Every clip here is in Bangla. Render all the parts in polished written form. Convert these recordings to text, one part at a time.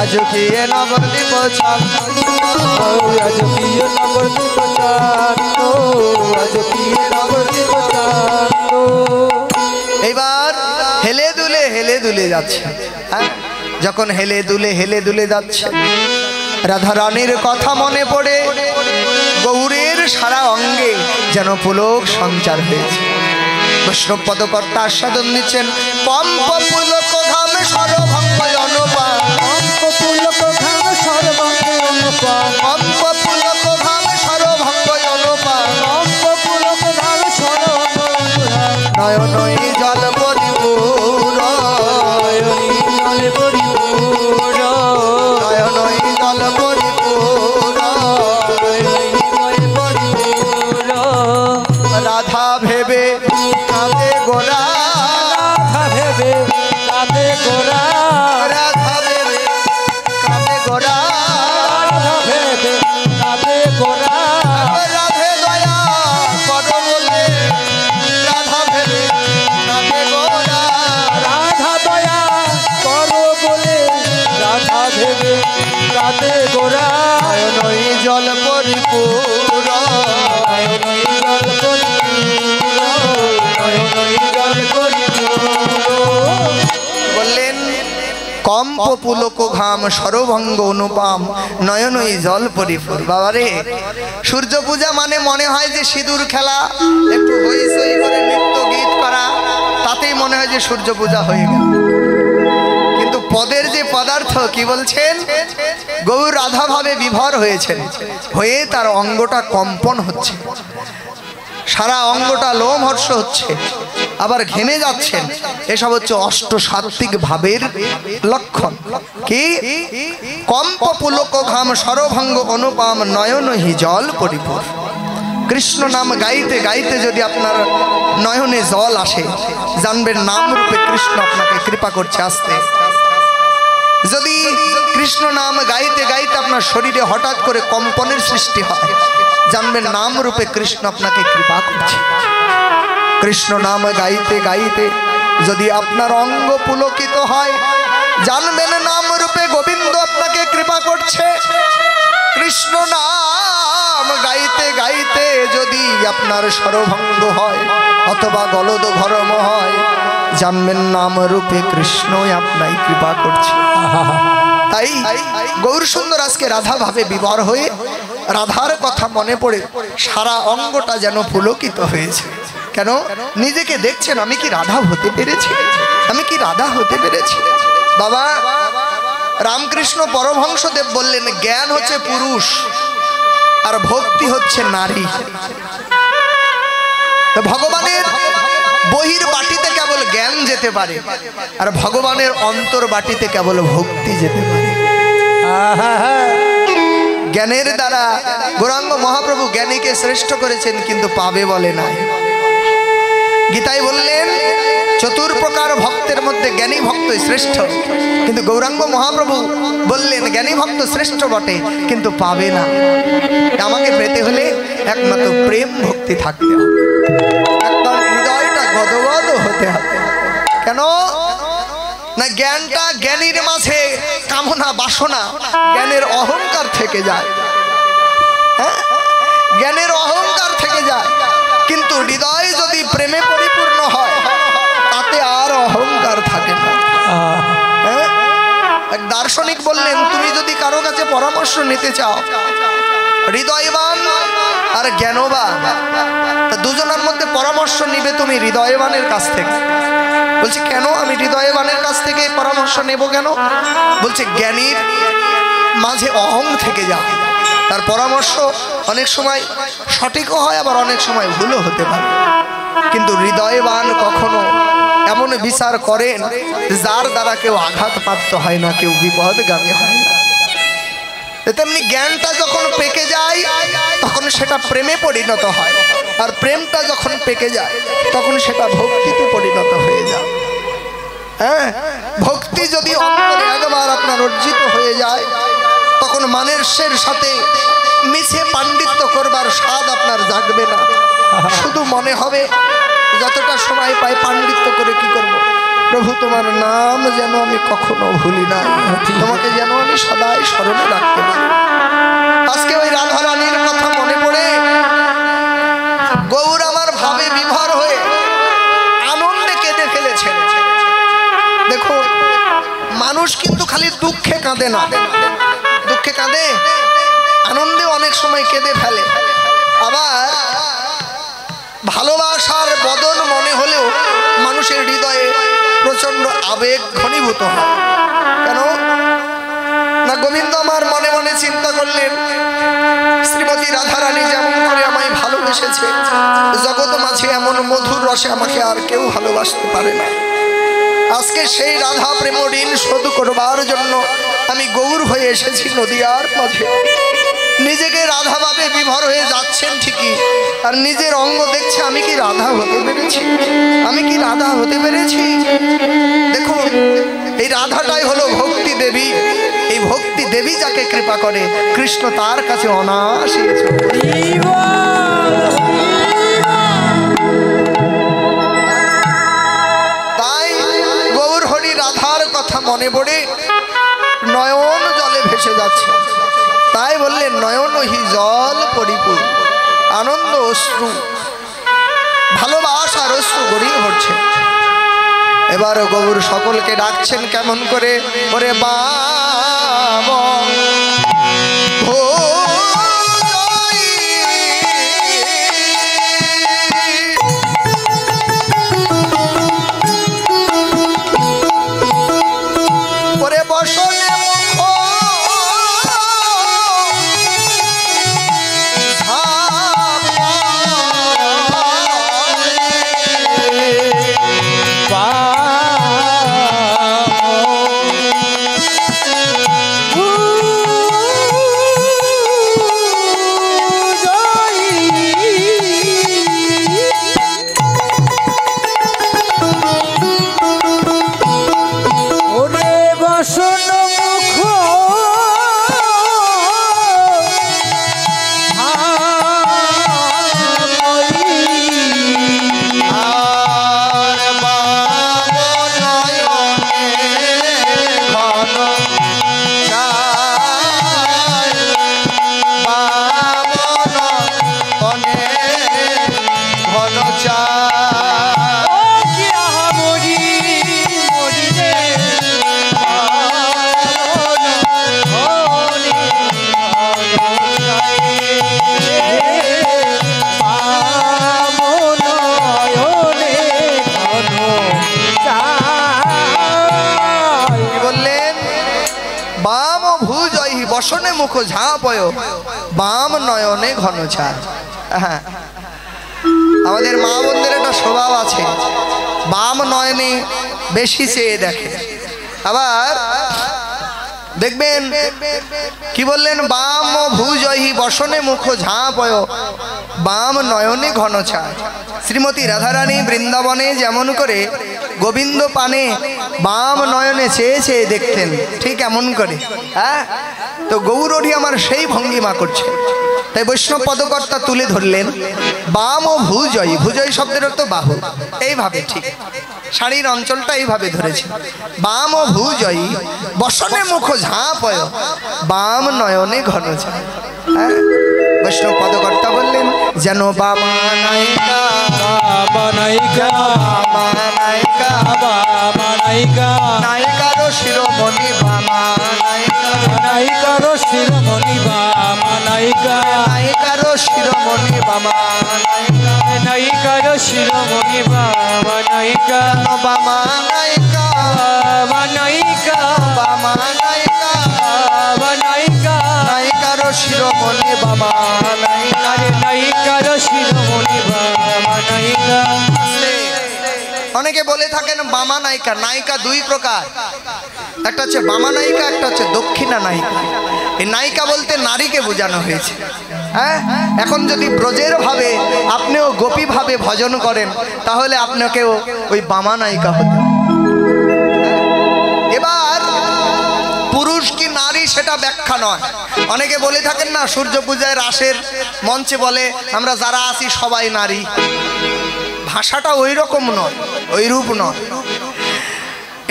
আজকিয়ে নবদ্বীপ চাঁদ আজকিয়ে নবদ্বীপ চাঁদ আজকিয়ে নবদ্বীপ চাঁদ। এবার হেলে দুলে যাচ্ছে। হ্যাঁ, যখন হেলে দুলে যাচ্ছে রাধা রানীর কথা মনে পড়ে গৌরের সারা অঙ্গে যেন পুলক সঞ্চার হয়েছে। বৈষ্ণব পদকর্তা আস্বাদন নিচ্ছেন পম্প পুলক ঘাম সর্বভঙ্গ অনুপাম পম্প পুলক ঘাম সর্বভঙ্গ অনুপাম পম্প পুলক ঘাম সর্বভঙ্গ অনুপাম পম্প পুলক ঘাম সর্বভঙ্গ অনুপাম। নয়নই জল পরিপূর নয়নই জল পরিপূর নয়নই জল পরিপূর নয়নই জল পরিপূর। রাধা ভেবে কাঁদে গোরা রাধা ভেবে কাঁদে গোরা রাধা ভেবে কাঁদে গোরা রাধা ভেবে কাঁদে গোরা। রাধে দয়া করো বলে রাধা ভেবে কাঁদে গোরা রাধা দয়া করো বলে রাধা ভেবে কাঁদে গোরা। নয়নই জল পরিপূর নয়নই জল পরিপূর নয়নই জল পরিপূর। বললেন কম্প পুলক ঘাম সরভঙ্গ অনুপাম নয়নই জল পরিপূর। বাবারে, সূর্য পূজা মানে মনে হয় যে সিঁদুর খেলা, একটু হইচই করে নৃত্য গীত করা, তাতেই মনে হয় যে সূর্য পূজা হয়ে গেল। কিন্তু পদের যে পদার্থ কি বলছেন, গৌর রাধা ভাবে বিভোর হয়েছেন, হয়ে তার অঙ্গটা কম্পন হচ্ছে, সারা অঙ্গটা লোমহর্ষ হচ্ছে, আবার ঘেমে যাচ্ছেন। এসব হচ্ছে অষ্টসাত্ত্বিক ভাবের লক্ষণ। কি কম্প পুলক ঘাম সরভঙ্গ অনুপাম নয়নহি জল পরিপূর। কৃষ্ণ নাম গাইতে গাইতে যদি আপনার নয়নে জল আসে, জানবেন নাম রূপে কৃষ্ণ আপনাকে কৃপা করছে। আসতে যদি কৃষ্ণ নাম গাইতে গাইতে আপনার শরীরে হঠাৎ করে কম্পনের সৃষ্টি হয়, জানবেন নাম রূপে কৃষ্ণ আপনাকে কৃপা করছে। কৃষ্ণ নাম গাইতে গাইতে যদি আপনার অঙ্গ পুলকিত হয়, জানবেন নাম রূপে গোবিন্দ আপনাকে কৃপা করছে। কৃষ্ণ নাম গাইতে গাইতে যদি আপনার সরভঙ্গ হয় অথবা গলদ ঘরম হয়, জানবেন নাম রূপে কৃষ্ণই আপনাই কৃপা করছে। তাই গৌর সুন্দর আজকে রাধা ভাবে বিভোর হয়ে রাধার কথা মনে পড়ে সারা অঙ্গটা যেন পুলকিত হয়েছে। কেন? নিজেকে দেখছেন, আমি কি রাধা হতে পেরেছি, আমি কি রাধা হতে পেরেছি। বাবা রামকৃষ্ণ পরমহংসদেব বললেন, জ্ঞান হচ্ছে পুরুষ আর ভক্তি হচ্ছে নারী। ভগবানের বহির বাটিতে কেবল জ্ঞান যেতে পারে, আর ভগবানের অন্তর বাটিতে কেবল ভক্তি যেতে পারে। জ্ঞানের দ্বারা গৌরাঙ্গ মহাপ্রভু জ্ঞানীকে শ্রেষ্ঠ করেছেন, কিন্তু পাবে বলে না। গীতায় বললেন চতুর প্রকার ভক্তের মধ্যে জ্ঞানী ভক্তই শ্রেষ্ঠ, কিন্তু গৌরাঙ্গ মহাপ্রভু বললেন জ্ঞানী ভক্ত শ্রেষ্ঠ বটে, কিন্তু পাবে না। আমাকে পেতে হলে একমাত্র প্রেম ভক্তি থাকতে হবে, একদম হৃদয়টা গদগদ হতে হবে। কেন না? জ্ঞানটা জ্ঞানীর মাঝে কামনা বাসনা, জ্ঞানের অহংকার থেকে যায়। হ্যাঁ, জ্ঞানের অহংকার থেকে যায়, কিন্তু হৃদয় যদি প্রেমে পরিপূর্ণ হয় তাতে আর অহংকার থাকে না। এক দার্শনিক বললেন, তুমি যদি কারো কাছে পরামর্শ নিতে চাও, হৃদয়বান আর জ্ঞানবান, দুজনের মধ্যে পরামর্শ নিবে তুমি হৃদয়বানের কাছ থেকে। বলছে কেন? আমি হৃদয়বানের কাছ থেকে পরামর্শ নেব কেন? বলছে জ্ঞানীর মাঝে অহং থেকে যায়, তার পরামর্শ অনেক সময় সঠিকও হয়, আবার অনেক সময় ভুলও হতে পারে। কিন্তু হৃদয়বান কখনো এমন বিচার করেন যার দ্বারা কেউ আঘাতপ্রাপ্ত হয় না, কেউ বিপদগামী হয় না। তেমনি জ্ঞানটা যখন পেকে যায় তখন সেটা প্রেমে পরিণত হয়, আর প্রেমটা যখন পেকে যায় তখন সেটা ভক্তিতে পরিণত হয়ে যায়। হ্যাঁ, ভক্তি যদি অন্তরে একবার আপনার অর্জিত হয়ে যায়, তখন মানুষের সাথে মিছে পাণ্ডিত্য করবার স্বাদ আপনার জাগবে না। শুধু মনে হবে যতটা সময় পাই পাণ্ডিত্য করে কি করব, প্রভু তোমার নাম যেন আমি কখনো ভুলি না, তোমাকে যেন আমি সদাই স্মরণে রাখতে পারি। আজকে ওই রাধা রানীর কথা মনে পড়ে গৌর আমার ভাবে বিভোর হয়ে আনন্দে কেঁদে ফেলেছেন। দেখো, মানুষ কিন্তু খালি দুঃখে কাঁদে না, দুঃখে কাঁদে, আনন্দে অনেক সময় কেঁদে ফেলে। আবার ভালোবাসার বদন মনে হলেও মানুষের হৃদয়ে প্রচন্ড আবেগ ঘনীভূত হয়। কেন না, গোবিন্দ আমার মনে মনে চিন্তা করলেন, শ্রীমতী রাধারানী যেমন করে আমায় ভালোবেসেছে, জগৎ মাঝে এমন মধুর রসে আমাকে আর কেউ ভালোবাসতে পারে না। আজকে সেই রাধা প্রেম ঋণ শোধ করবার জন্য আমি গৌর হয়ে এসেছি নদিয়ার মাঝে। নিজেকে রাধা ভাবে বিভোর হয়ে যাচ্ছেন ঠিকই, আর নিজের অঙ্গ দেখছে আমি কি রাধা হতে পেরেছি, আমি কি রাধা হতে পেরেছি। দেখুন, এই রাধাটাই হলো ভক্তি দেবী। এই ভক্তি দেবী যাকে কৃপা করে, কৃষ্ণ তার কাছে অনায়াসে। তাই গৌর হরি রাধার কথা মনে পড়ে নয়ন জলে ভেসে যাচ্ছে। তাই বললেন, নয়নহি জল পরিপূর্ণ, আনন্দ অশ্রু, ভালোবাসার অশ্রু গড়িয়ে পড়ছে। এবার গৌর সকলকে ডাকছেন কেমন করে, ওরে বাম ওরে বসনে বসনে মুখ ঝাঁপয় বাম নয়নে ঘন ছাড়। হ্যাঁ, আমাদের মা বোনদের একটা স্বভাব আছে, বাম নয়নে বেশি চেয়ে দেখে। আবার দেখবেন কি বললেন, বাম ভুজহি বসনে মুখ ঝাঁপয় বাম নয়নে ঘন ছাড়। শ্রীমতী রাধারানী বৃন্দাবনে যেমন করে গোবিন্দ পানে বাম নয়নে চেয়ে চেয়ে দেখতেন, ঠিক এমন করে। হ্যাঁ, তো গৌরী আমার সেই ভঙ্গিমা করছে। তাই বৈষ্ণব পদকর্তা তুলে ধরলেন, বাম ও ভুজয়ী, ভুজয়ী শব্দের অর্থ বাহু, এইভাবে ঠিক শাড়ির অঞ্চলটা এইভাবে ধরেছে। বাম ও ভুজয়ী বসনে মুখ ঝাঁপয় বাম নয়নে ঘন ছাড়। হ্যাঁ, বৈষ্ণব পদকর্তা বললেন, যেন বামা নায়িকা নায়িকা নায়িকা নায়িকা নায়িকারও শিরোমণি বামা নায়িকা নায়িকারও শিরোমণি বামা নায়িকা নায়িকারও শিরোমণি বামা নায়িকা নায়িকারও শিরোমণি বামা নায়িকা বামা নায়িকা বামা নায়িকা বামা নায়িকা বামা নায়িকা নায়িকারও শিরোমণি বামা নায়িকা নায়িকারও শিরোমণি বামা নায়িকা। অনেকে বলে থাকেন বামা নায়িকা, নায়িকা দুই প্রকার, একটা হচ্ছে বামা নায়িকা, একটা হচ্ছে দক্ষিণা নায়িকা। এই নায়িকা বলতে নারীকে বোঝানো হয়েছে। হ্যাঁ, এখন যদি ব্রজের ভাবে আপনিও গোপী ভাবে ভজন করেন, তাহলে আপনাকেও ওই বামা নায়িকা হতে। এবার পুরুষ কি নারী সেটা ব্যাখ্যা নয়। অনেকে বলে থাকেন না, সূর্য পূজায় রাসের মঞ্চে বলে আমরা যারা আছি সবাই নারী। ভাষাটা ওই রকম নয়, ওই রূপ নয়।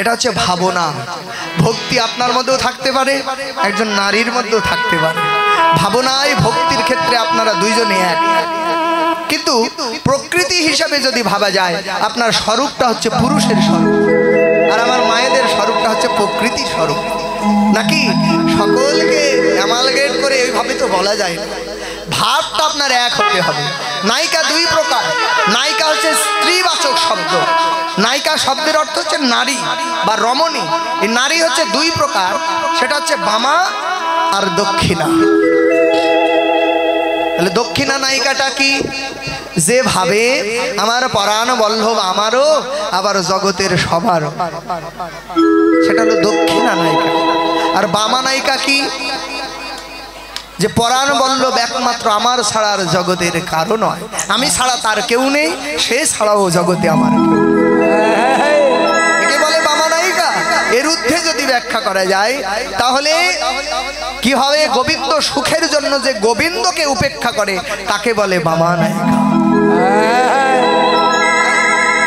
এটা হচ্ছে ভাবনা। ভক্তি আপনার মধ্যেও থাকতে পারে, একজন নারীর মধ্যেও থাকতে পারে। ভাবনায় ভক্তির ক্ষেত্রে আপনারা দুইজনে এক, কিন্তু প্রকৃতি হিসাবে যদি ভাবা যায় আপনার স্বরূপটা হচ্ছে পুরুষের স্বরূপ, আর আমার মায়েদের স্বরূপটা হচ্ছে প্রকৃতির স্বরূপ। নাকি সকলকে অ্যামালগেট করে এইভাবে তো বলা যায় না, ভাবটা আপনার এক হতে হবে। নায়িকা দুই প্রকার। নায়িকা হচ্ছে স্ত্রীবাচক শব্দ। নায়িকা শব্দের অর্থ হচ্ছে নারী বা রমণী। এই নারী হচ্ছে দুই প্রকার, সেটা হচ্ছে বামা আর দক্ষিণা। তাহলে দক্ষিণা নায়িকাটা কি? যে ভাবে আমার পরাণ বল্লভ আমারও, আবার জগতের সবারও, সেটা হলো দক্ষিণা নায়িকা। আর বামা নায়িকা কি? যে পরাণ বল্লভ একমাত্র আমার ছাড়ার জগতের কারো নয়, আমি ছাড়া তার কেউ নেই, সে ছাড়াও জগতে আমার কেউ। একে বলে বামা নায়িকা। এর ঊর্ধ্বে যদি ব্যাখ্যা করা যায় তাহলে কি হবে? গোবিন্দ সুখের জন্য যে গোবিন্দকে উপেক্ষা করে তাকে বলে বামা নায়িকা।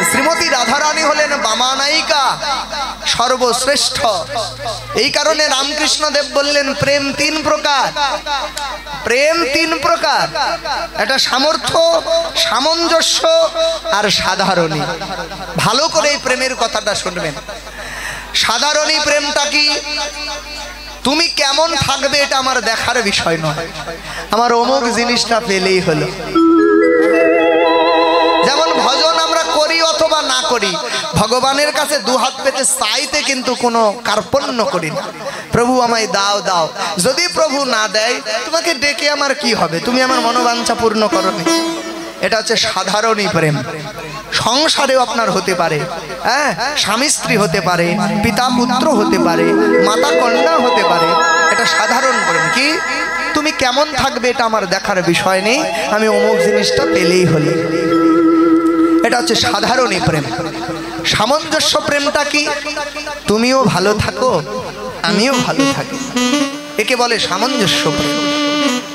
শ্রীমতী রাধারানী হলেন বামা নায়িকা, সর্বশ্রেষ্ঠ। এই কারণে রামকৃষ্ণ দেব বললেন প্রেম তিন প্রকার। প্রেম তিন প্রকার, এটা সামর্থ্য, সামঞ্জস্য আর সাধারণী। ভালো করে এই প্রেমের কথাটা শুনবেন। সাধারণী প্রেমটা কি? তুমি কেমন থাকবে এটা আমার দেখার বিষয় নয়, আমার অমুক জিনিসটা পেলেই হলো। যেমন ভজন আমরা করি অথবা না করি, ভগবানের কাছে দুহাত পেতে চাইতে কিন্তু কোনো কার্পণ্য করি না। প্রভু আমায় দাও দাও, যদি প্রভু না দেয় তোমাকে ডেকে আমার কি হবে, তুমি আমার মনোবাঞ্ছা পূর্ণ করনি। এটা হচ্ছে সাধারণী প্রেম। সংসারেও আপনার হতে পারে, হ্যাঁ, স্বামী স্ত্রী হতে পারে, পিতা পুত্র হতে পারে, মাতা কন্যা হতে পারে। এটা সাধারণ প্রেম। কি তুমি কেমন থাকবে এটা আমার দেখার বিষয় নেই, আমি অমুক জিনিসটা পেলেই হলো। এটা হচ্ছে সাধারণী প্রেম। সামঞ্জস্য প্রেমটা কি? তুমিও ভালো থাকো, আমিও ভালো থাকি, একে বলে সামঞ্জস্য প্রেম।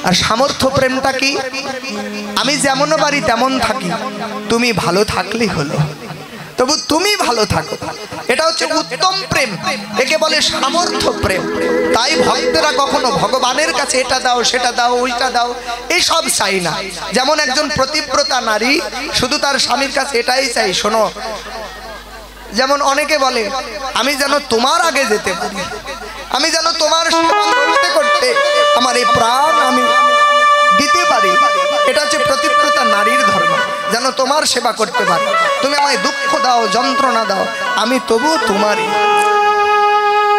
আর সামর্থ্য প্রেমটা কি? আমি যেমন পারি তেমন থাকি, তুমি ভালো থাকলেই হলো, তবু তুমি ভালো থাকো। এটা হচ্ছে উত্তম প্রেম, একে বলে সামর্থ্য প্রেম। তাই ভক্তরা কখনো ভগবানের কাছে এটা দাও সেটা দাও ওইটা দাও এইসব চাই না। যেমন একজন প্রতিব্রতা নারী শুধু তার স্বামীর কাছে এটাই চাই, শোনো, যেমন অনেকে বলে আমি যেন তোমার আগে যেতে পারি, আমি যেন তোমার সেবা করতে করতে আমার এই প্রাণ আমি দিতে পারি। এটা হচ্ছে প্রতিব্রতা নারীর ধর্ম, যেন তোমার সেবা করতে পারি। তুমি আমায় দুঃখ দাও, যন্ত্রণা দাও, আমি তবু তোমারই।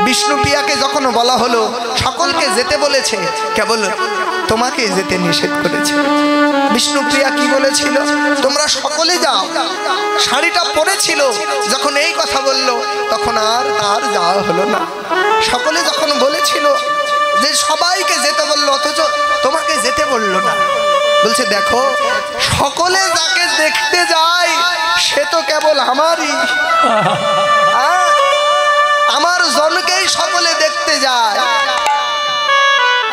বিষ্ণুপ্রিয়াকে যখন বলা হলো সকলকে যেতে বলেছে, কেবল তোমাকে যেতে নিষেধ করেছে। বিষ্ণুপ্রিয়া কি বলেছিল? তোমরা সকলে যাও। শাড়িটা পরেছিল, যখন এই কথা বলল তখন আর তার যাওয়া হলো না। সকলে যখন বলেছিল যে সবাইকে যেতে বললো, অথচ তোমাকে যেতে বললো না। বলছে দেখো, সকলে যাকে দেখতে যায় সে তো কেবল আমারই, আমার জনকেই সকলে দেখতে যায়।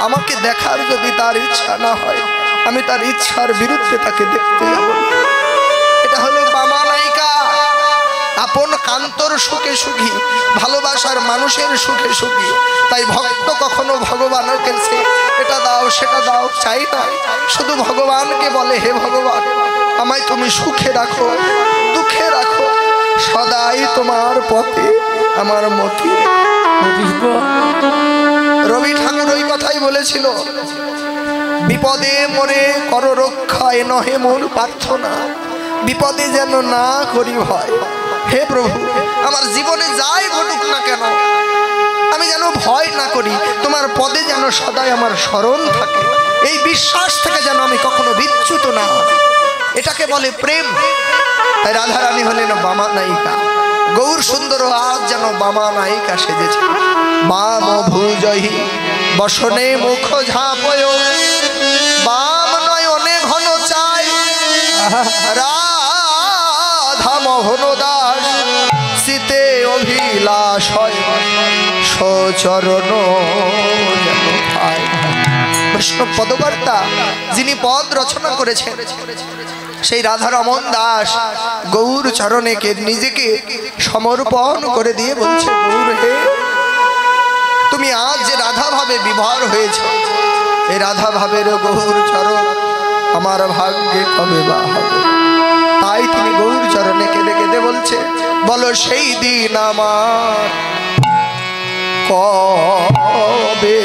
আমাকে দেখার যদি তার ইচ্ছা না হয়, আমি তার ইচ্ছার বিরুদ্ধে তাকে দেখতে যাব। এটা হলো বামা নায়িকা। আপন কান্তর সুখে সুখী, ভালোবাসার মানুষের সুখে সুখী। তাই ভক্ত কখনো ভগবানের কাছে এটা দাও সেটা দাও চাই না, শুধু ভগবানকে বলে হে ভগবান আমায় তুমি সুখে রাখো, দুঃখে রাখো, সদাই তোমার পথে আমার মতি। রবি ঠাকুর ওই কথাই বলেছিল, বিপদে মরে কর রক্ষা এ নহে মোর প্রার্থনা, বিপদে যেন না করি ভয়। হে প্রভু, আমার জীবনে যাই ঘটুক না কেন আমি যেন ভয় না করি, তোমার পদে যেন সদাই আমার স্মরণ থাকে, এই বিশ্বাস থেকে যেন আমি কখনো বিচ্যুত না হই। এটাকে বলে প্রেম। তাই রাধারানী হলেন বামা নায়িকা। গৌর সুন্দর আজ যেন বামা নায়িকা সেজেছে। বাম ভুজহি বসনে মুখ ঝাপয়, বাম নয়নে ঘন চাই, রাধা মোহন দাস শীতে অভিলাষ হয়, সচরণ যেন পায়। বৈষ্ণব পদকর্তা যিনি পদ রচনা করেছেন সেই রাধারমণ দাস গৌর চরণে নিজেকে সমর্পণ করে দিয়ে বলছে, গৌর হে, তুমি আজ যে রাধা ভাবে বিভোর হয়েছ, এই রাধা ভাবের গৌর চরণ আমার ভাগ্যে কবে বা হবে। তাই তিনি গৌর চরণে কেঁদে কেঁদে বলছে, বলো সেই দিন আমার কবে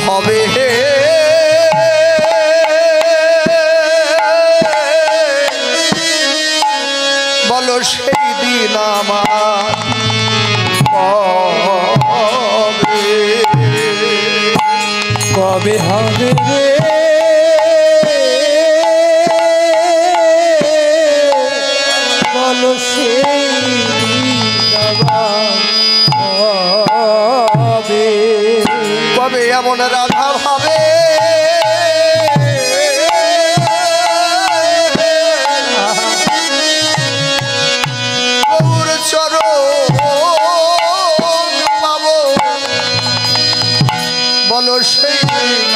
হবে হে, বলো সেই দিন আমার কবে হবে রে, বলো সেই কবে, কবে এমন রাধা ভাবে গৌর চরণ পাবো, বলো সেই দিন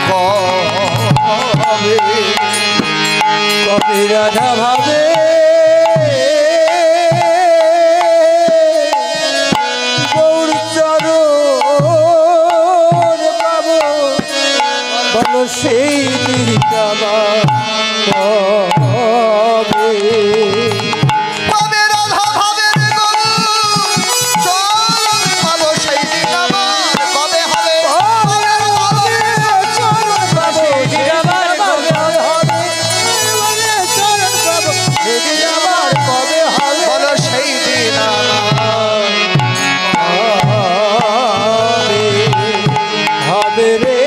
কবে, কবে রাধা ভাবে গৌর চরণ পাবো, বলো সেই দিনটা কবে, কবে রাধা ভাবে গৌর চরণ পাবো, সেই দিন আমার কবে হবে, চরণ পাবো সেদিন আমার কবে হবে, চরণ পাবো সেদিন আমার কবে হবে, বলো সেই দিন হবে রে,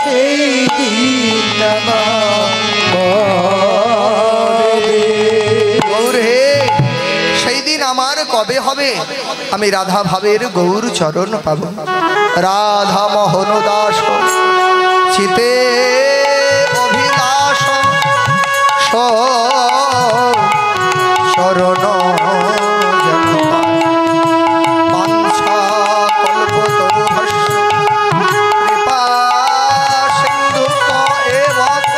সেই দিন আমার কবে, গৌর হে, সেই দিন আমার কবে হবে, আমি রাধা ভাবের গৌর চরণ পাব। রাধা মোহন দাস চিতে অভিলাষ শরণ বাঞ্ছা কল্পতরু হর্ষ কৃপা সিন্ধু এবত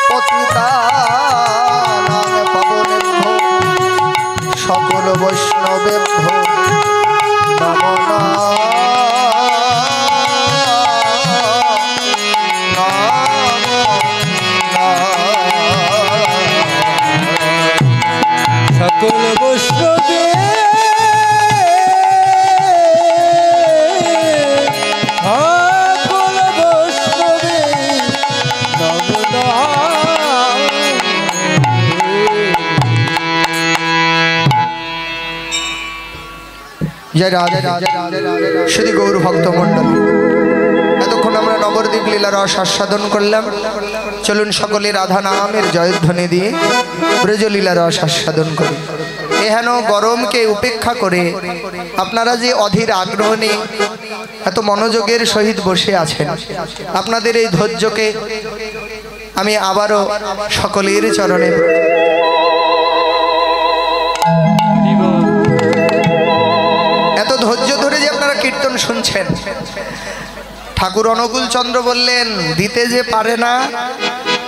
পতিতানাং পাবনেভ্য সকল বৈষ্ণবেভ্য নমো নমঃ। সকল বৈষ্ণবে সকল বৈষ্ণবে নমো নমঃ। জয় রাধে শুধু গৌর ভক্ত মণ্ডল, এতক্ষণ আমরা নবদ্বীপ লীলা রস আস্বাদন করলাম। চলুন সকলে রাধা নামের জয়ধ্বনি দিয়ে ব্রজলীলা রস আস্বাদন করি। এহেন গরমকে উপেক্ষা করে আপনারা যে অধীর আগ্রহ নিয়ে এত মনোযোগের সহিত বসে আছেন, আপনাদের এই ধৈর্যকে আমি আবারও সকলের চরণে এত ধৈর্য ধরে যে আপনারা কীর্তন শুনছেন। ঠাকুর অনুকূল চন্দ্র বললেন, দিতে যে পারে না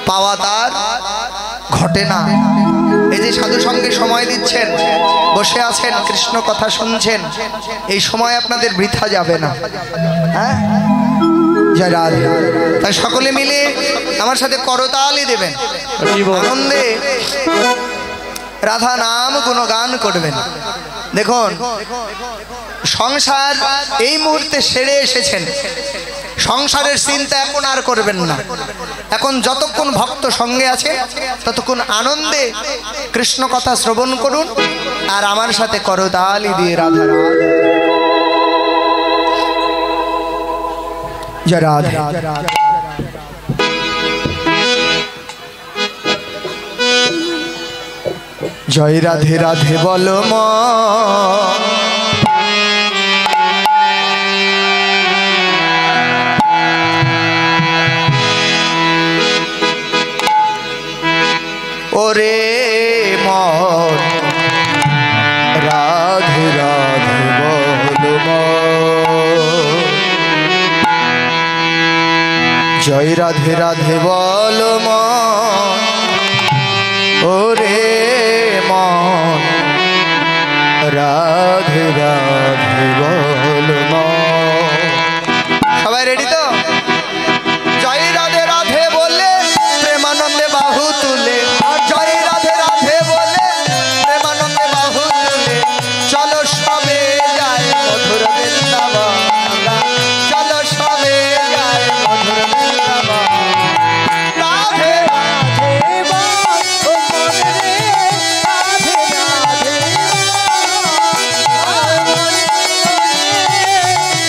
পাওয়া তার ঘটে না। এই যে সাধু সঙ্গে সময় দিচ্ছেন, বসে আছেন, কৃষ্ণ কথা শুনছেন, এই সময় আপনাদের বৃথা যাবে না। হ্যাঁ, জয় রাধে। তাই সকলে মিলে আমার সাথে করতালি দেবেন, আনন্দে রাধা নাম গুণগান করবেন। দেখুন, সংসার এই মুহূর্তে সেরে এসেছেন, সংসারের চিন্তা এখন আর করবেন না। এখন যতক্ষণ ভক্ত সঙ্গে আছে ততক্ষণ আনন্দে কৃষ্ণ কথা শ্রবণ করুন আর আমার সাথে করতালি দিয়ে রাধা রাধা। জয় রাধে। জয় রাধে রাধে বলো মা, ওরে মন রাধে রাধে বলো মন। জয় রাধে রাধে বল মন, ওরে মন, রাধে রাধে বল মন। সবাই রেডি তো? জয় রাধে রাধে বলে প্রেমানন্দে বাহু তুলে, জয় রাধে রাধে বলে প্রেমানন্দে বাহু তুলে, চলো সবে যায় মধুর বৃন্দাবন, চলো সবে যায় মধুর বৃন্দাবন। রাধে রাধে বল ও মন রে,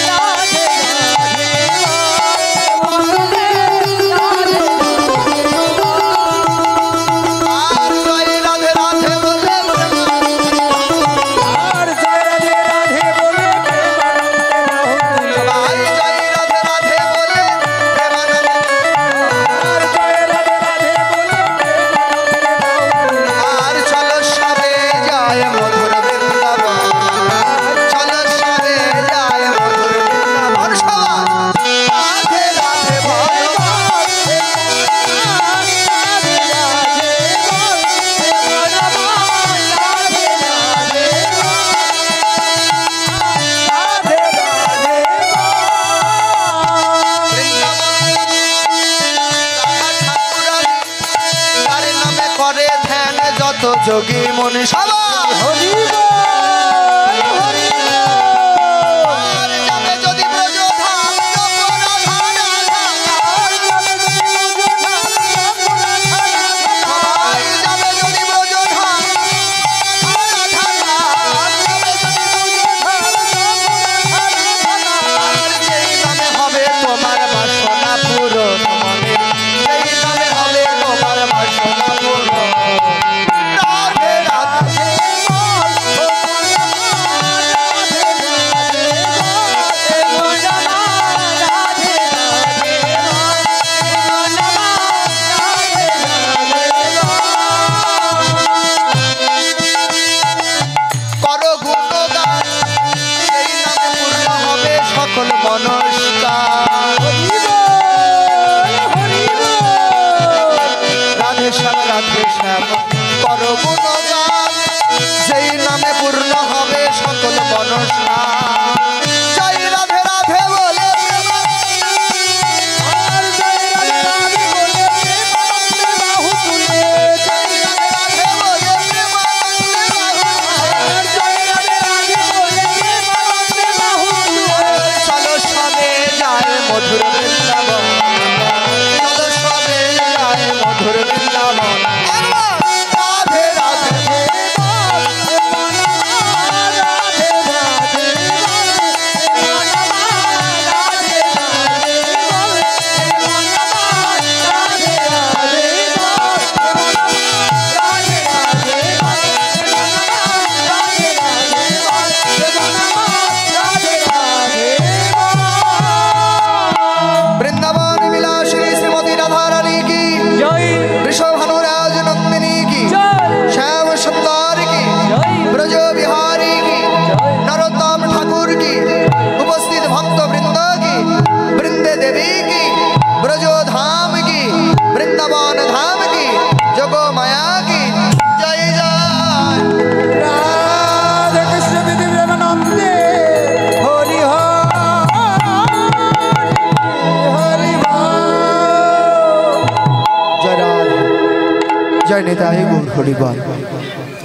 রাধে রাধে যোগী মনে সবাই হরি আর যাবে যদি ব্রজধাম যাবে যদি ব্রজধাম, যেই নামে হবে তোমার বাসনা পূরণ, যেই নামে হবে তোমার বাসনা পূরণ। সকল মনস্কার রাধে শ্যাম রাধে শ্যাম কর গুণগান, যেই নামে পূর্ণ হবে সকল মনস্কার। জয় রাধে রাধে বলে মধুর বৃন্দাবন, চলো সবে যায় মধুর বৃন্দাবন। রাধে রাধে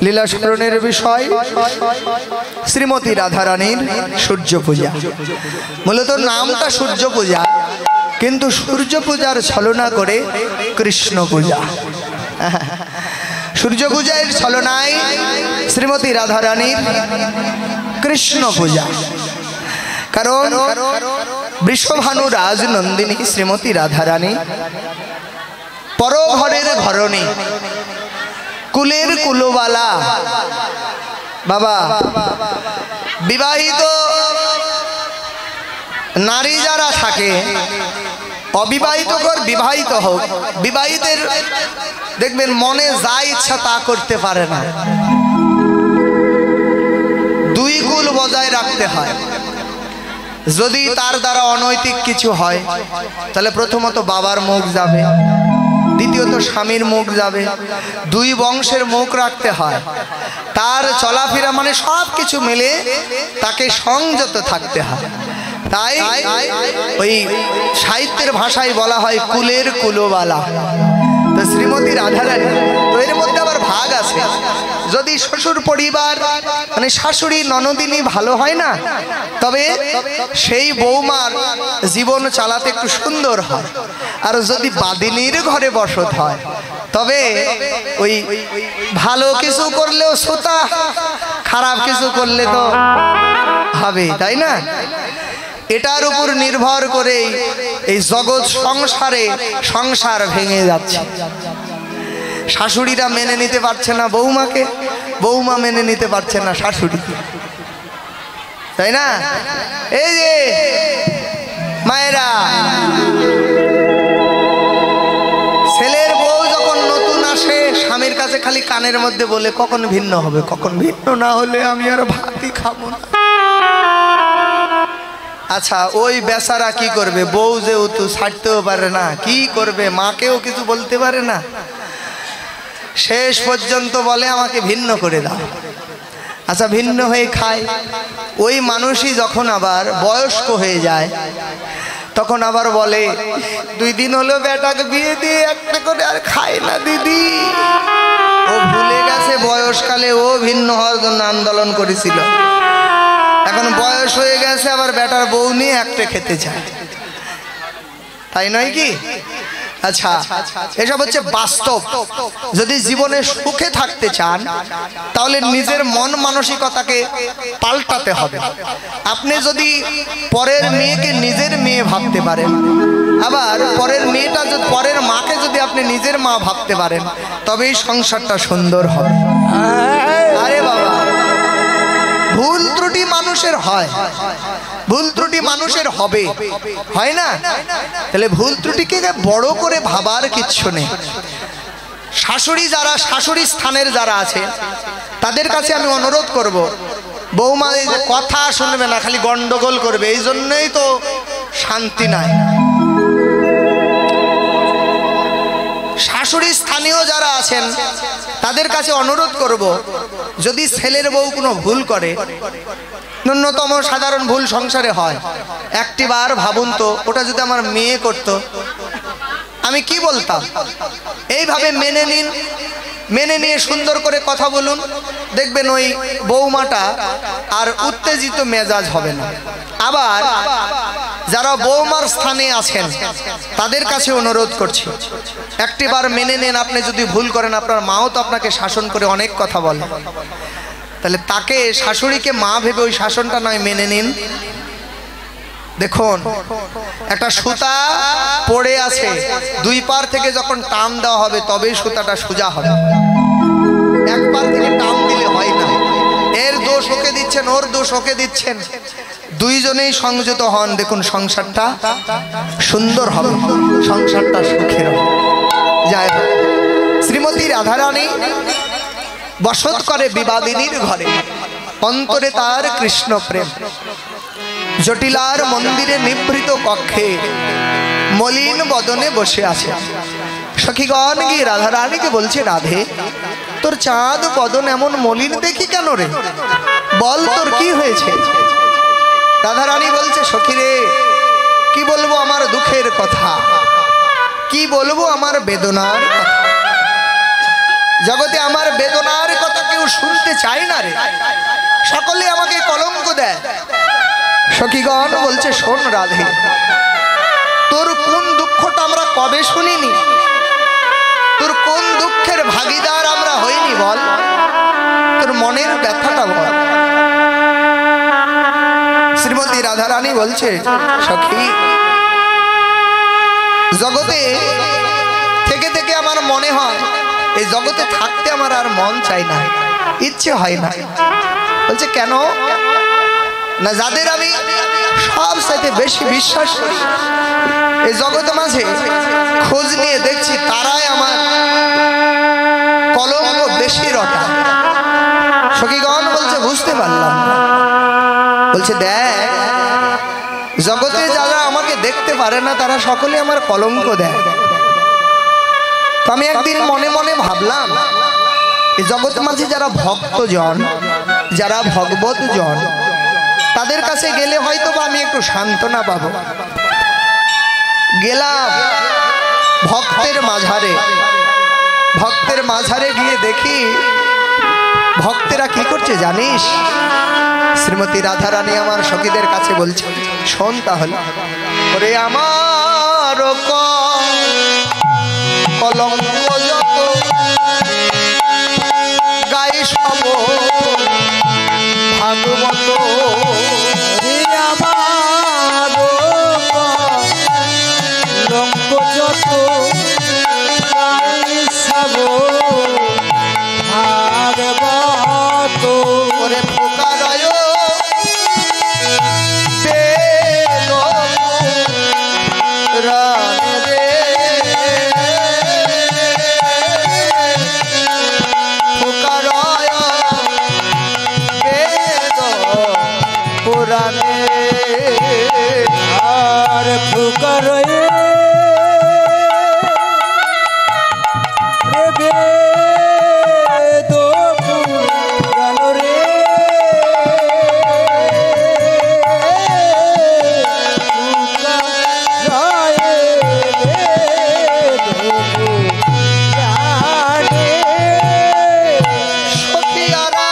লীলা স্মরণের বিষয় শ্রীমতী রাধারানীর সূর্য পূজা। মূলত নামটা সূর্য পূজা, কিন্তু সূর্য পূজার ছলনা করে কৃষ্ণ পূজা। সূর্য পূজার ছলনায় শ্রীমতী রাধারানীর কৃষ্ণ পূজা। কারণ বৃষভানু রাজনন্দিনী শ্রীমতী রাধারানী পরঘরের ঘরণী, কুলের কুলবালা। বাবা, বিবাহিত নারী যারা থাকে, অবিবাহিত হোক বিবাহিত হোক, বিবাহিতের দেখবেন মনে যা ইচ্ছা তা করতে পারে না, দুই কুল বজায় রাখতে হয়। যদি তার দ্বারা অনৈতিক কিছু হয় তাহলে প্রথমত বাবার মুখ যাবে, দ্বিতীয়ত স্বামীর মুখ যাবে, দুই বংশের মুখ রাখতে হয়। তার চলাফেরা মানে সব কিছু মিলে তাকে সংযত থাকতে হয়। তাই ওই সাহিত্যের ভাষায় বলা হয় কুলের কুলোবালা। তো শ্রীমতী রাধারানী, তো এর মধ্যে আবার ভাগ আছে। যদি শ্বশুর পরিবার মানে শাশুড়ি ননদিনী ভালো হয় না, তবে সেই বৌমার জীবন চালাতে একটু সুন্দর হয়। আর যদি বাদিনীর ঘরে বসত হয় তবে ওই ভালো কিছু করলেও শ্রোতা, খারাপ কিছু করলে তো হবে, তাই না? এটার উপর নির্ভর করে এই জগৎ সংসারে সংসার ভেঙে যাচ্ছে। শাশুড়িরা মেনে নিতে পারছে না বৌমাকে, বৌমা মেনে নিতে পারছে না শাশুড়িকে, তাই না? এই যে মায়েরা, ছেলের বউ যখন নতুন আসে স্বামীর কাছে খালি কানের মধ্যে বলে কখন ভিন্ন হবে, কখন ভিন্ন না হলে আমি আর ভাতই খাবো না। আচ্ছা, ওই বেচারা কি করবে? বউ যেহেতু ছাড়তেও পারে না, কি করবে? মাকেও কিছু বলতে পারে না। শেষ পর্যন্ত বলে আমাকে ভিন্ন করে দাও। আচ্ছা, ভিন্ন হয়ে খায়। ওই মানুষই যখন আবার বয়স্ক হয়ে যায় তখন আবার বলে 2 দিন হলো বেটাকে বিয়ে দিয়ে একটা করে আর খায় না দিদি। ও ভুলে গেছে বয়সকালে ও ভিন্ন হওয়ার জন্য আন্দোলন করেছিল। এখন বয়স হয়ে গেছে, আবার বেটার বউ নিয়ে একটা খেতে চায়, তাই নয় কি? আচ্ছা, এসব হচ্ছে বাস্তব। যদি জীবনে সুখে থাকতে চান তাহলে নিজের মন মানসিকতাকে পাল্টাতে হবে। আপনি যদি পরের মেয়েকে নিজের মেয়ে ভাবতে পারেন, আবার পরের মেয়েটা যদি, পরের মাকে যদি আপনি নিজের মা ভাবতে পারেন, তবেই সংসারটা সুন্দর হবে। আরে বাবা, ভুল ত্রুটি মানুষের হয়, ভুল ত্রুটি মানুষের হবে, হয় না? তাহলে ভুল ত্রুটিকে বড় করে ভাবার কিচ্ছু নেই। শাশুড়ি যারা, শাশুড়ি স্থানের যারা আছে তাদের কাছে আমি অনুরোধ করব, বৌমা এই যে কথা শুনবে না, খালি গন্ডগোল করবে, এই জন্যই তো শান্তি নাই। শাশুড়ি স্থানীয় যারা আছেন তাদের কাছে অনুরোধ করব, যদি ছেলের বউ কোনো ভুল করে, ন্যূনতম সাধারণ ভুল সংসারে হয়, একটিবার ভাবুন তো ওটা যদি আমার মেয়ে করত আমি কি বলতাম। এইভাবে মেনে নিন, মেনে নিয়ে সুন্দর করে কথা বলুন, দেখবেন ওই বৌমাটা আর উত্তেজিত মেজাজ হবে না। আবার যারা বৌমার স্থানে আছেন তাদের কাছে অনুরোধ করছি, একটিবার মেনে নেন। আপনি যদি ভুল করেন, আপনার মাও তো আপনাকে শাসন করে অনেক কথা বলে, তাহলে তাকে, শাশুড়িকে মা ভেবে ওই শাসনটা নয় মেনে নিন। দেখুন, একটা সুতা পড়ে আছে, 2 পার থেকে যখন টান দেওয়া হবে তবেই সুতাটা সোজা হবে, 1 পার থেকে টান দিলে হয় না। এর দোষ ওকে দিচ্ছেন, ওর দোষ ওকে দিচ্ছেন, দুইজনেই সংযত হন, দেখুন সংসারটা সুন্দর হবে, সংসারটা সুখের হবে। যাই হোক, শ্রীমতী রাধারানী বসত করে বিবাদিনীর ঘরে, অন্তরে তার কৃষ্ণ প্রেম। জটিলার মন্দিরে নিভৃত কক্ষে মলিন বদনে বসে আছে। সখীগণ গিয়ে রাধারানীকে বলছে, রাধে, তোর চাঁদ বদন এমন মলিন দেখি কেন রে? বল তোর কি হয়েছে? রাধারানী বলছে, সখী রে, কি বলবো আমার দুঃখের কথা, কি বলবো আমার বেদনার কথা। জগতে আমার বেদনার কথা কেউ শুনতে চায় না রে, সকলে আমাকে কলঙ্ক দেয়। সখীগণ বলছে, শোন রাধে, তোর কোন দুঃখটা আমরা কবে শুনিনি? তোর কোন দুঃখের ভাগিদার আমরা হইনি বল? তোর মনের ব্যথাটা বল। শ্রীমতী রাধারানী বলছে, সখী, জগতে থেকে থেকে আমার মনে হয় এই জগতে থাকতে আমার আর মন চাই না, ইচ্ছে হয় না। বলছে কেন? না, যাদের আমি সব সাথে বেশি বিশ্বাস করি, এই জগতে মাঝে খোঁজ নিয়ে দেখছি তারাই আমার কলঙ্ক বেশি রটা। সখীগণ বলছে, বুঝতে পারলাম। বলছে, দেখ, পারে না, তারা সকলে আমার কলঙ্ক দেয়। তো আমি একদিন মনে মনে ভাবলাম, এই জগৎ মাঝে যারা ভক্তজন, যারা ভগবত জন, তাদের কাছে গেলে হয়তো বা আমি একটু সান্ত্বনা পাবো। গেলাম ভক্তের মাঝারে, ভক্তের মাঝারে গিয়ে দেখি ভক্তেরা কি করছে জানিস? শ্রীমতী রাধারানী আমার সখীদের কাছে বলছে, শোন তাহলে। ওরে আমার কলঙ্ক যত গাই সব ভাগবত, আমার কলঙ্ক যত গাই সব ভাগবত। ওরে পোকারয় রানে রে, পোকারয় বেদ পুরাণে, আর ফুকার রে বেদ পুরাণ রে, ফুকার বেদ পুরাণে। সখিয়ারা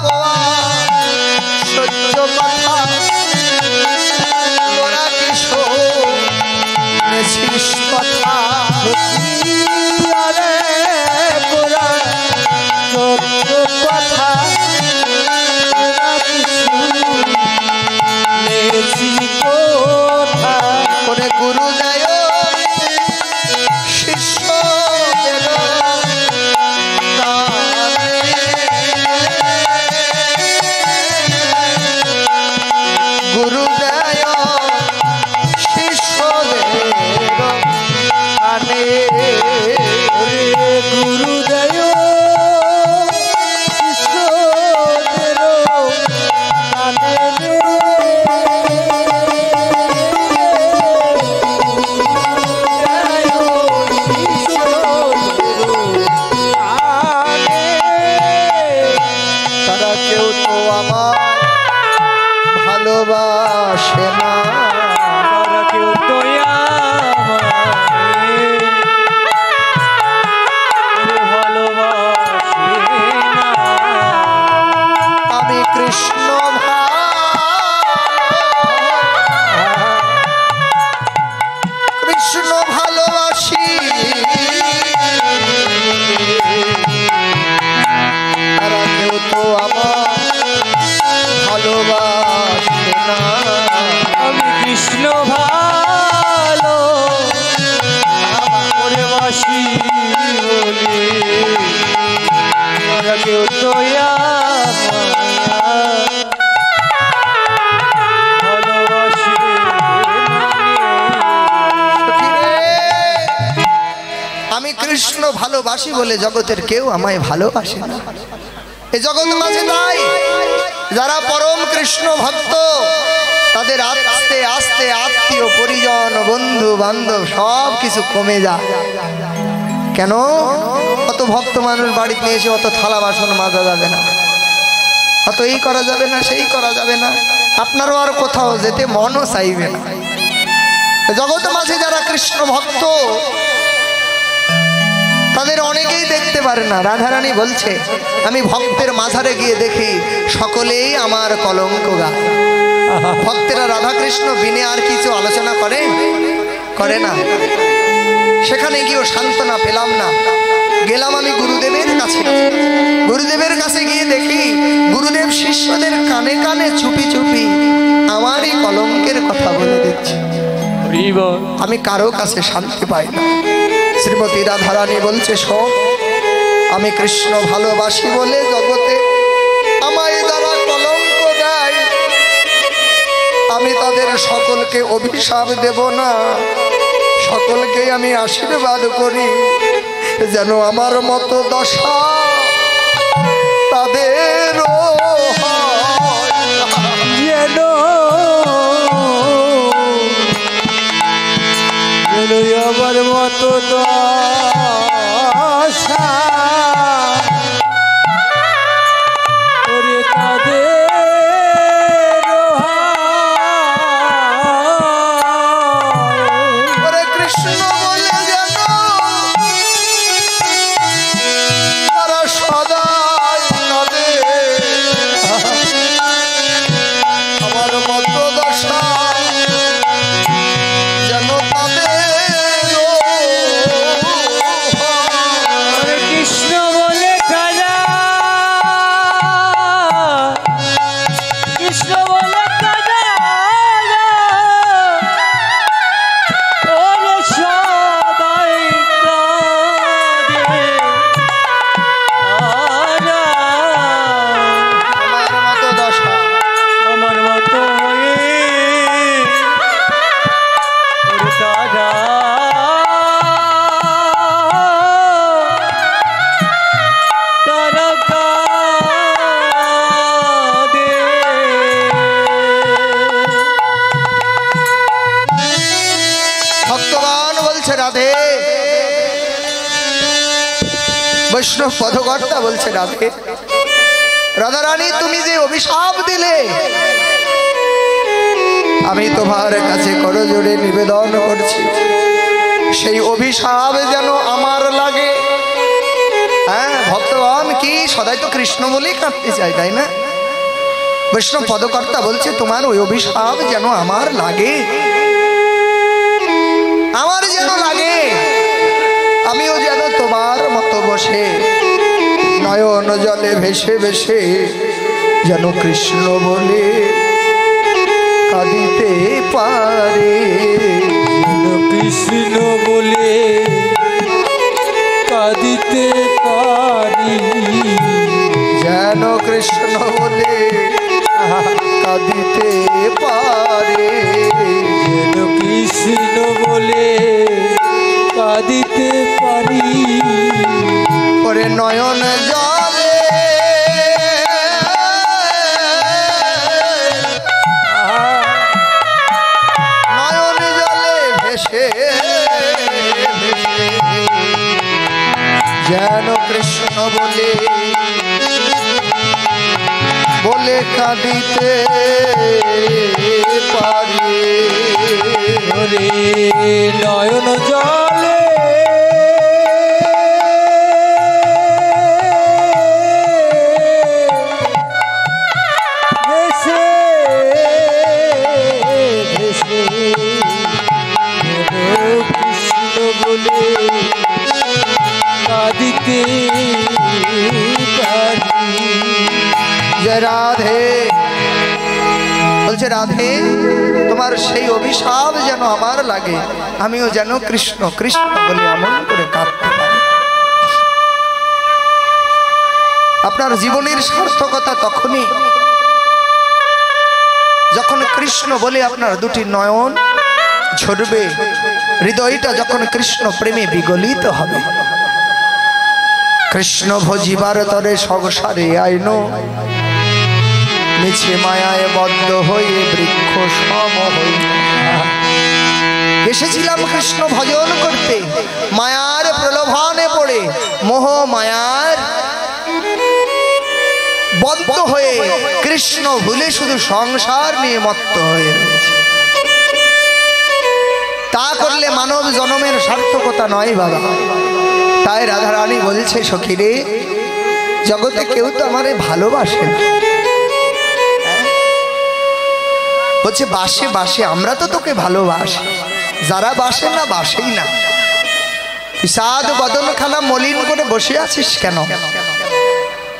কোয়া সহ্য কথা, তোরা কি শোনেছিস কথা? আরে পুরা সত্য কথা শুনেছি কথা। করে গুরু দেয় শিষ্যদের কানে, গুরু দেয় শিষ্যদের কানে, গুরুদয় শিষ্যদের কানে রে। তারা কেউ তো আমার ভালোবাসে না, কেউ তো ভালোবাসে না। আমি কৃষ্ণ কৃষ্ণ ভালোবাসি, তারা কেউ তো আমার ভালোবাসে না। আমি কৃষ্ণ ভালো করে বাসি বলে তারা কেউ তো ভালোবাসি আমি কৃষ্ণ ভালোবাসি বলে জগতের কেউ আমায় ভালোবাসে না। এই জগৎ মাঝে তাই যারা পরম কৃষ্ণ ভক্ত, তাদের আস্তে আস্তে আত্মীয় পরিজন বন্ধু বান্ধব সব কিছু কমে যায়। কেন? অত ভক্ত মানুষ বাড়িতে এসে অত থালা বাসন মাজা যাবে না, অত এই করা যাবে না, সেই করা যাবে না, আপনারও আর কোথাও যেতে মনও চাইবে না। জগৎ মাঝে যারা কৃষ্ণ ভক্ত, তাদের অনেকেই দেখতে পারে না। রাধারানী বলছে, আমি ভক্তের মাঝারে গিয়ে দেখি সকলেই আমার কলঙ্ক গায়। ভক্তেরা রাধাকৃষ্ণ বিনে আর কিছু আলোচনা করে না। সেখানে গিয়েও সান্ত্বনা পেলাম না। গেলাম আমি গুরুদেবের কাছে। গুরুদেবের কাছে গিয়ে দেখি গুরুদেব শিষ্যদের কানে কানে চুপি চুপি আমারই কলঙ্কের কথা বলে দিচ্ছে। আমি কারো কাছে শান্তি পাই না। শ্রীমতী রাধারানী বলছে, শোন, আমি কৃষ্ণ ভালোবাসি বলে জগতে আমায় যারা কলঙ্ক দেয়, আমি তাদের সকলকে অভিশাপ দেব না, সকলকে আমি আশীর্বাদ করি যেন আমার মতো দশা তাদেরও যেন হলো আমার মতো দশা ওরে তাদের ওরে কৃষ্ণ বলে যেন তারা সদাই নদে আমার মতো দশা যেন তাদের ওরে কৃষ্ণ বলে কাজা কৃষ্ণ বলে কাজা ওরে সবাই কাঁদে আমার মতো দশা আমার মতো হয়ে ওরে কাজা তারা কাঁদে ভক্তবান বলছে রাধে বৈষ্ণব পদকর্তা বলছে রাধে রাধারানী তুমি যে অভিশাপ দিলে আমি তোমার কাছে করজোড়ে নিবেদন করছি সেই অভিশাপ যেন আমার লাগে। হ্যাঁ ভক্তবান কি সদাই তো কৃষ্ণ বলেই কাঁদতে চায় তাই না? বৈষ্ণব পদকর্তা বলছে তোমার ওই অভিশাপ যেন আমার লাগে, আমার যেন লাগে আমিও যেন তোমার মতো বসে নয়ন জলে ভেসে ভেসে যেন কৃষ্ণ বলে কাঁদিতে পারে। কৃষ্ণ বলে কাঁদিতে পারি যেন কৃষ্ণ বলে কাঁদিতে পারে। যেন কৃষ্ণ বলে কাঁদিতে পারি ওরে নয়ন জলে নয়ন জলে ভেসে ভেসে যেন কৃষ্ণ বলে বলে কাঁদিতে পারি। ওরে নয়ন জলে ভেসে ভেসে যেন কৃষ্ণ বলে কাঁদিতে পারি। যে রাধে বলছে রাধে তোমার সেই অভিশাপ যেন আমার লাগে আমিও যেন কৃষ্ণ কৃষ্ণ বলে এমন করে কাঁদতে পারি। আপনার জীবনের সার্থকতা তখনই যখন কৃষ্ণ বলে আপনার দুটি নয়ন ঝরবে, হৃদয়টা যখন কৃষ্ণ প্রেমে বিগলিত হবে। কৃষ্ণ ভজিবার তরে সংসারে আইন মিছে মায়ায় বদ্ধ হয়ে বৃক্ষ সম হই। এসেছিলাম কৃষ্ণ ভজন করতে, মায়ার প্রলোভনে পড়ে মোহ মায়ার বদ্ধ হয়ে কৃষ্ণ ভুলে শুধু সংসার নিয়ে মত্ত হয়ে রয়েছে। তা করলে মানব জন্মের সার্থকতা নয় বাবা। তাই রাধারানী বলছে সখী রে জগতে কেউ তো আমারে ভালোবাসে না, বলছে বাসে বাসে আমরা তো তোকে ভালোবাসি, যারা বাসে না বাসেই না। বিষাদ বদন খানা মলিন করে বসে আছিস কেন?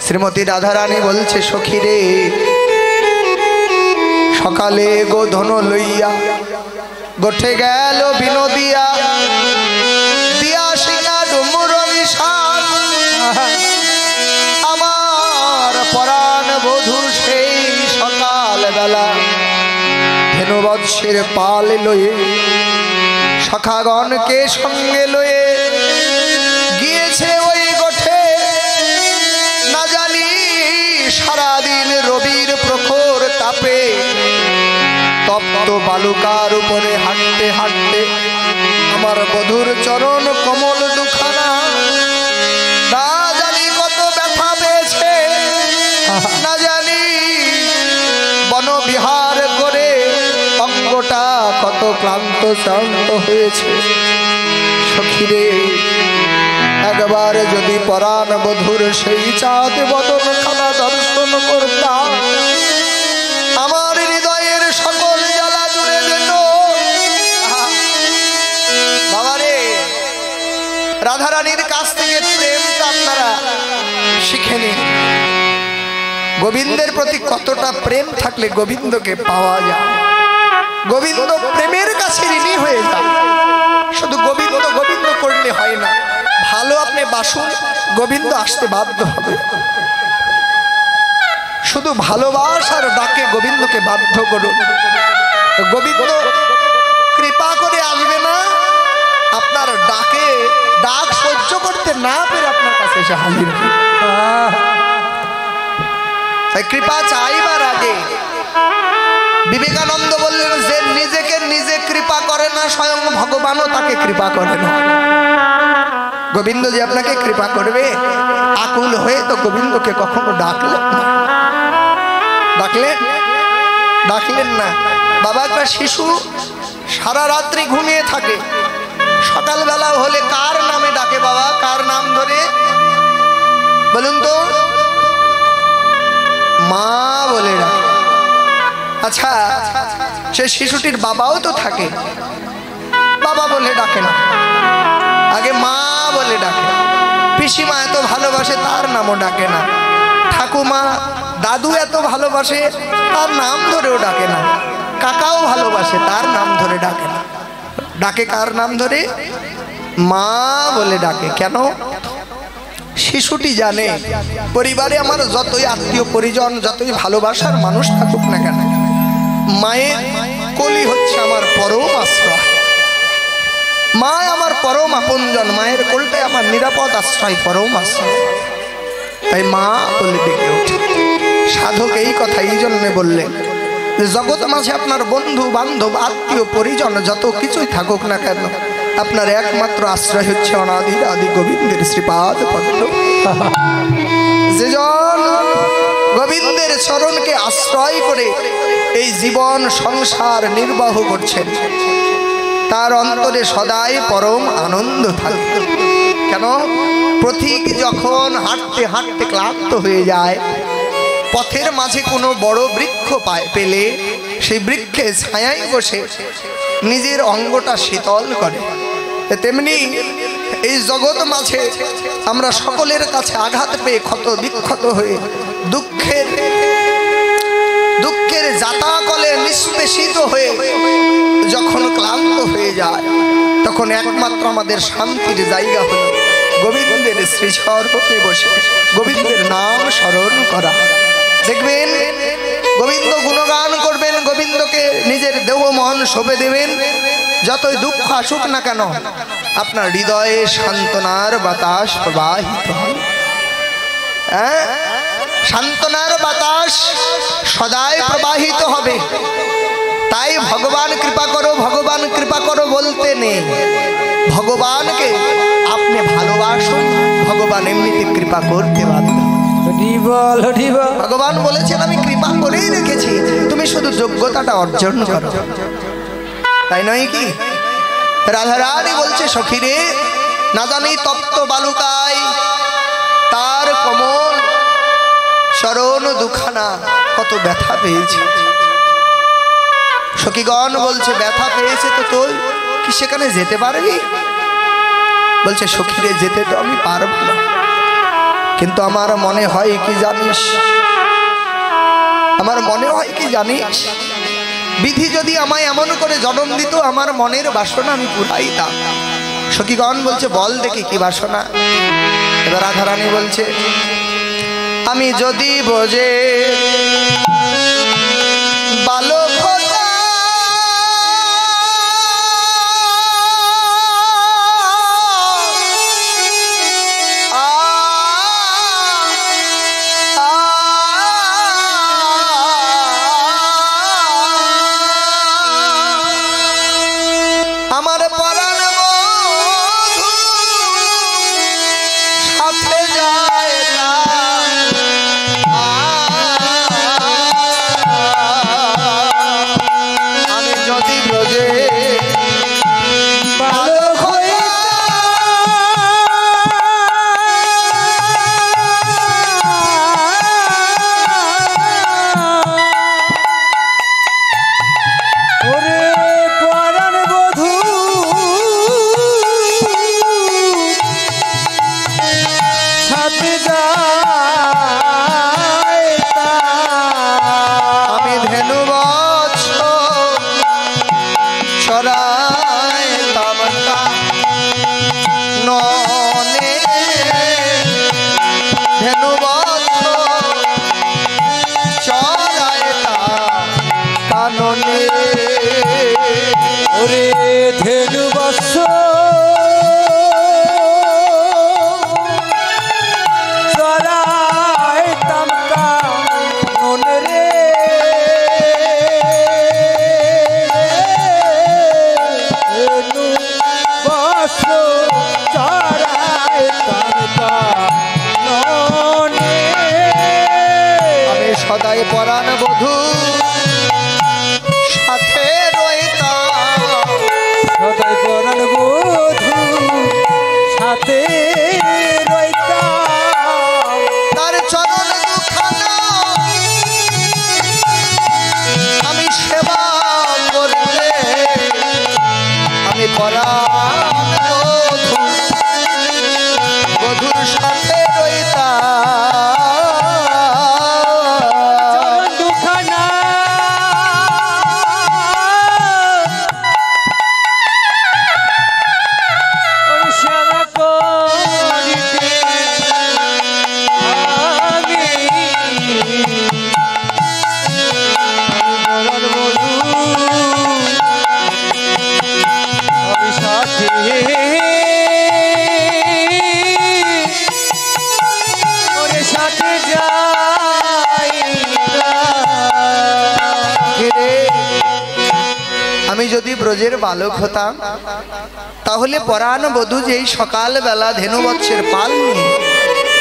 শ্রীমতী রাধারানী বলছে সখী রে সকালে গোধন লইয়া গোঠে গেল বিনোদিয়া দিয়া সিনা ডুমুর নিশান আমার পরাণ বধূ সেই সকাল বেলা ধেনুবৎসের পাল লয়ে সখাগণকে সঙ্গে লয়ে গিয়েছে ওই গোঠে। না জানি সারাদিন রবির প্রখর তাপে তপ্ত বালুকার উপরে হাঁটতে হাঁটতে আমার আমার বধুর চরণ কমল দুখানা, না জানি কত ব্যথা পেয়েছে, না জানি বনবিহার করে অঙ্গটা কত ক্লান্ত শ্রান্ত হয়েছে। সখীরে একবার যদি পরাণ বধুর সেই চাঁদ বদন খানা দর্শন করতাম, আমার হৃদয়ের সকল জ্বালা জুড়ে যেত। বাবারে, রাধারানীর কাছ থেকে প্রেমটা আপনারা শিখে নিন। গোবিন্দের প্রতি কতটা প্রেম থাকলে গোবিন্দকে পাওয়া যায়। গোবিন্দ প্রেমের কাছে ঋণী হয়ে যায়। শুধু গোবিন্দ গোবিন্দ করলে হয় না, ভালো আপনি বাসুন, গোবিন্দ আসতে বাধ্য হবে। শুধু ভালোবাসার ডাকে গোবিন্দকে বাধ্য করুন, গোবিন্দ কৃপা করে আসবে না। আপনার ডাকে ডাক সহ্য করতে না পেরে আপনার কাছে এসে হাজির হবে। তাই কৃপা চাইবার আগে বিবেকানন্দ বললেন, যে নিজেকে নিজে কৃপা করে না, স্বয়ং ভগবানও তাকে কৃপা করে না। গোবিন্দ যে আপনাকে কৃপা করবে আকুল হয়ে তো গোবিন্দকে কখনো ডাকলেন না, ডাকলেন না। বাবা, একটা শিশু সারা রাত্রি ঘুমিয়ে থাকে, সকালবেলা হলে কার নামে ডাকে? বাবা, কার নাম ধরে বলুন তো? মা বলে ডাকে। আচ্ছা, সে শিশুটির বাবাও তো থাকে, বাবা বলে ডাকে না, আগে মা বলে ডাকে। পিসিমা এত ভালোবাসে, তার নামও ডাকে না। ঠাকুমা দাদু এত ভালোবাসে, তার নাম ধরেও ডাকে না। কাকাও ভালোবাসে, তার নাম ধরে ডাকে না। ডাকে কার নাম ধরে? মা বলে ডাকে। কেন? শিশুটি জানে পরিবারে আমার যতই আত্মীয় পরিজন, যতই ভালোবাসার মানুষ থাকুক না কেন, মায়ের কোলই হচ্ছে আমার পরম আশ্রয়। মা আমার পরম আপনজন, মায়ের কোলটাই আমার নিরাপদ আশ্রয়, পরম আশ্রয়। তাই মা বলে ডেকে ওঠে। সাধক এই কথা এই জন্যে বললেন যে জগৎ মাঝে আপনার বন্ধু বান্ধব আত্মীয় পরিজন যত কিছুই থাকুক না কেন, আপনার একমাত্র আশ্রয় হচ্ছে অনাদি আদি গোবিন্দের শ্রীপাদ পদ্ম। যেজন গোবিন্দের চরণকে আশ্রয় করে এই জীবন সংসার নির্বাহ করছেন, তার অন্তরে সদাই পরম আনন্দ থাকবে। কেন? পথিক যখন হাঁটতে হাঁটতে ক্লান্ত হয়ে যায়, পথের মাঝে কোনো বড় বৃক্ষ পেলে সেই বৃক্ষে ছায়ায় বসে নিজের অঙ্গটা শীতল করে, তেমনি এই জগৎ মাঝে আমরা সকলের কাছে আঘাত পেয়ে ক্ষত বিক্ষত হয়ে দুঃখের জাতাকলে নিষ্পেষিত হয়ে যখন ক্লান্ত হয়ে যায়, তখন একমাত্র আমাদের শান্তির জায়গা হলো গোবিন্দের শ্রীচরণে বসে গোবিন্দের নাম স্মরণ করা। দেখবেন গোবিন্দ গুণগান করবেন, গোবিন্দকে নিজের দেহ মন সঁপে দেবেন, যতই দুঃখ আসুক না কেন আপনার হৃদয়ে সান্ত্বনার বাতাস প্রবাহিত হয়। হ্যাঁ, সান্ত্বনার বাতাস সদাই প্রবাহিত হবে। তাই ভগবান কৃপা করো, ভগবান কৃপা করো বলতে নেই, ভগবানকে আপনি ভালোবাসুন, ভগবান এমনিতে কৃপা করতে বাধ্য। ভগবান বলেছেন আমি কৃপা করেই রেখেছি, তুমি শুধু যোগ্যতাটা অর্জন করো। তাই নয় কি? রাধারানী বলছে, সখীরে না জানি তপ্ত বালুকায় তার কমল চরণ দুখানা কত ব্যথা পেয়েছে। সখীগণ বলছে, ব্যথা পেয়েছে তো তুই কি সেখানে যেতে পারবি? বলছে, সখীরে যেতে তো আমি পারবো না, কিন্তু আমার মনে হয় কি জানিস, আমার মনে হয় কি জানিস, বিধি যদি আমায় এমন করে জন্ম দিত আমার মনের বাসনা আমি পুরাইতাম। সখীগণ বলছে, বল দেখি কি বাসনা। এবার রাধারানী বলছে, আমি যদি বোঝে বালক আমার পরাণ ওরে ধেনু বৎস চড়াইতাম কানন রে ধেনু বৎস চড়াইতাম কাননে আমি সদাই পরাণ বধূ সাথে রইতাম, সদাই পরাণ বধূ সাথে রইতাম তার চরণ দুখানা আমি সেবা করলে, আমি পরাণ বধূ বধূর সাথে রইতাম। চরণ দুখানা ওর সেবা করিতে আমি পরাণ বধূ আমি সাথে ওরে সাথে যাই রে, আমি যদি ব্রজের বালক হতাম তাহলে পরাণ বধূ যেই সকালবেলা ধেনুবৎসের পাল নিয়ে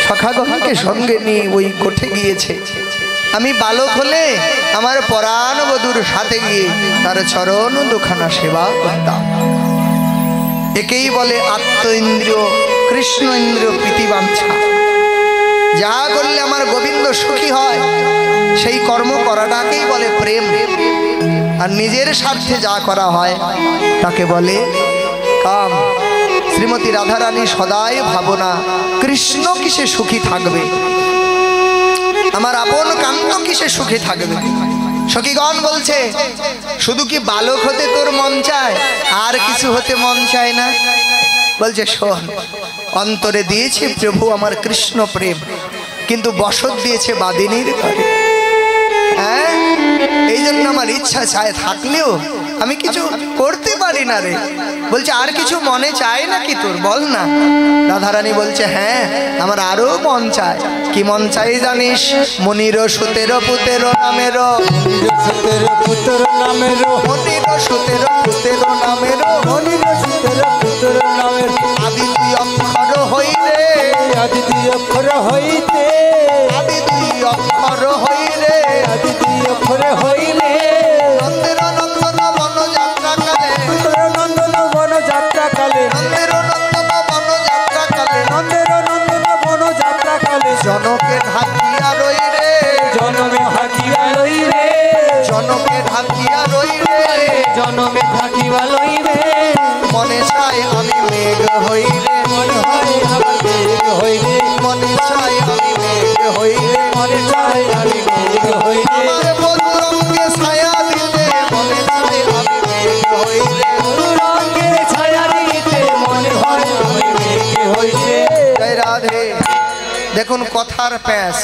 সখাগণকে সঙ্গে নিয়ে ওই কোঠে গিয়েছে, আমি বালক হলে আমার পরাণ বধূর সাথে গিয়ে তার চরণ দুখানা সেবা করতাম। একেই বলে আত্ম ইন্দ্রিয় কৃষ্ণ ইন্দ্রিয় প্রীতিবাঞ্ছা। যা করলে আমার গোবিন্দ সুখী হয় সেই কর্ম করাটাকেই বলে প্রেম, আর নিজের স্বার্থে যা করা হয় তাকে বলে কাম। শ্রীমতী রাধারানী সদাই ভাবনা কৃষ্ণ কিসে সুখী থাকবে, আমার আপন কান্ত কিসে সুখী থাকবে। সখীগণ বলছে শুধু কি বালক হতে তোর মন চায়, আর কিছু হতে মন চায় না? বলছে শোন, অন্তরে দিয়েছে প্রভু আমার কৃষ্ণ প্রেম, কিন্তু বসত দিয়েছে বাদিনীর ঘরে। হ্যাঁ, এই জন্য আমার ইচ্ছা চায়, থাকলেও আমি কিছু করতে পারি না রে। বলছে আর কিছু মনে চায় নাকি তোর, বল না। রাধারানী বলছে হ্যাঁ, আমার আরো মন চায়। কি মন চাই জানিস? মনির সুতের পুতের নামের, সুতের পুত্র নামের মনির সুতের পুতের নামের, মনির সুতের পুত্র নামের আদি দুই অক্ষর হইরে, আদি দুই অক্ষর হইতে আদি দুই অক্ষর হইরে, আদি দুই অক্ষর হইলে নন্দের নন্দন বন যাত্রা কালে, নন্দন বন যাত্রা কালে নন্দের নন্দন বন যাত্রা কালে, নন্দের নন্দন বন যাত্রা কালে জনকে ঢাকিয়া রইরে, জনমে হাকিয়া লইবে জনকে ঢাকিয়া রইরে, জনমে থাকিবা লইবে মনে চাই আমি মেঘ হইরে, মনে হয় আমার মেঘ হইলে মনে চাই আমি মেঘ হইরে, মনে চাই আমি মেঘ হইলে আমার বন্ধুরঙ্গে ছায়া দিতে, মনে চাই আমি মেঘ হইরে। রঙের ছায়া দিতে মনে হয় আমি মেঘ হইলে জয় রাধে। দেখুন কথার প্যাঁচ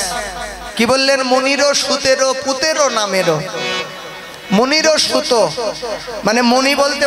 কি বললেন? মনিরও সুতেরও পুতেরও নামেরও। মনিরও সুতো মানে মণি বলতে